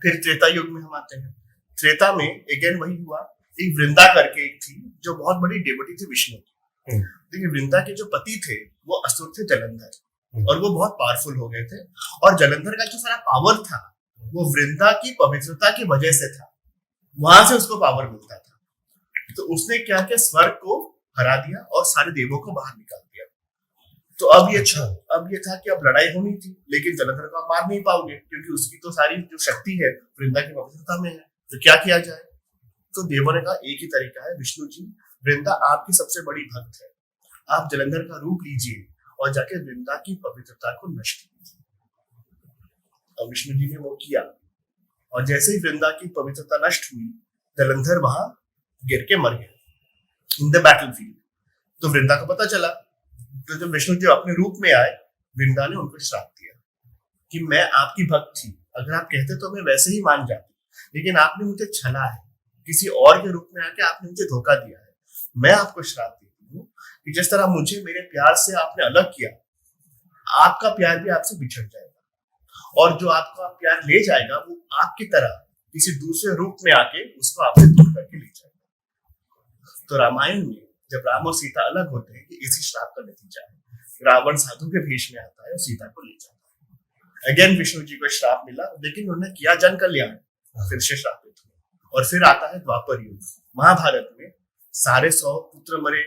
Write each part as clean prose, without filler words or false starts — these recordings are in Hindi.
फिर त्रेता युग में हम आते हैं। त्रेता में अगेन वही हुआ, एक वृंदा करके एक थी जो बहुत बड़ी डेवोटी थी विष्णु की। देखिए वृंदा के जो पति थे वो असुर थे जलंधर, और वो बहुत पावरफुल हो गए थे, और जलंधर का जो सारा पावर था वो वृंदा की पवित्रता की वजह से था, वहां से उसको पावर मिलता था। तो उसने क्या किया, स्वर्ग को हरा दिया और सारे देवों को बाहर निकाल दिया। तो अब ये था कि अब लड़ाई होनी थी, लेकिन जलंधर को आप मार नहीं पाओगे क्योंकि उसकी तो सारी जो शक्ति है वृंदा की पवित्रता में है। तो क्या किया जाए? तो देवों ने कहा एक ही तरीका है, विष्णु जी वृंदा आपकी सबसे बड़ी भक्त है, आप जलंधर का रूप लीजिए और जाके वृंदा की पवित्रता को नष्ट कीजिए। और विष्णु जी ने वो किया, और जैसे ही वृंदा की पवित्रता नष्ट हुई, जलंधर वहां गिर के मर गया इन द बैटलफील्ड। तो वृंदा को पता चला, तो जब विष्णु जी अपने रूप में आए, वृंदा ने उनको श्राप दिया कि मैं आपकी भक्त थी, अगर आप कहते तो मैं वैसे ही मान जाती, लेकिन आपने मुझे छला है, किसी और के रूप में आके आपने मुझे धोखा दिया है। मैं आपको श्राप देती हूँ कि जिस तरह मुझे मेरे प्यार से आपने अलग किया, आपका प्यार भी आपसे बिछड़ जाएगा, और जो आपका प्यार ले जाएगा वो आपकी तरह किसी दूसरे रूप में आके उसको आपसे दूर करके ले जाएगा। तो रामायण में जब राम और सीता अलग होते हैं, कि इसी श्राप का नतीजा है। रावण साधु के भेष में आता है और सीता को ले जाता है। अगेन विष्णु जी को श्राप मिला, लेकिन उन्होंने किया जन कल्याण, फिर से श्रापित हुए। और फिर आता है द्वापर युग, महाभारत में सारे 100 पुत्र मरे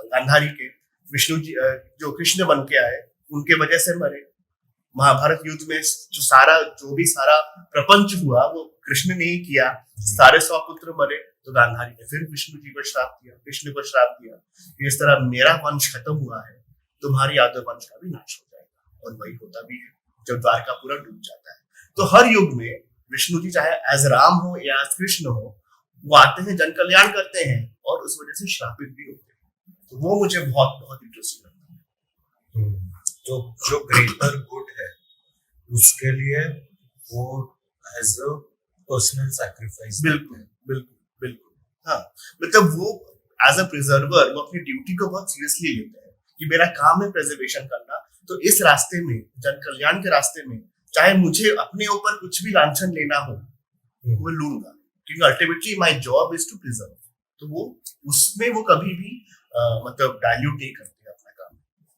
गांधारी के, विष्णु जी जो कृष्ण बन के आए उनके वजह से मरे। महाभारत युद्ध में जो भी सारा प्रपंच हुआ वो कृष्ण ने ही किया, सारे 100 पुत्र मरे। तो गांधारी ने फिर विष्णु जी को श्राप दिया, विष्णु को श्राप दिया कि इस तरह मेरा वंश खत्म हुआ है, तुम्हारी यादव वंश का भी नाश हो जाएगा। और वही होता भी है जब द्वारका पूरा डूब जाता है। तो हर युग में विष्णु जी चाहे एज राम हो या एज कृष्ण हो, वो आते हैं, जन कल्याण करते हैं, और उस वजह से श्रापित भी होते हैं। तो वो मुझे बहुत बहुत इंटरेस्टिंग लगता है। तो जो ग्रेटर गुड है उसके लिए वो एज अ पर्सनल सैक्रिफाइस। बिल्कुल बिल्कुल बिल्कुल, हाँ, मतलब वो एज अ प्रिजर्वर वो अपनी ड्यूटी को बहुत सीरियसली लेते हैं कि मेरा काम है प्रिजर्वेशन करना। तो इस रास्ते में, जन कल्याण के रास्ते में, चाहे मुझे अपने ऊपर कुछ भी लांछन लेना हो वो लूंगा, क्योंकि ultimately my job is to preserve. तो वो उसमें वो कभी भी मतलब डाइल्यूट नहीं करता।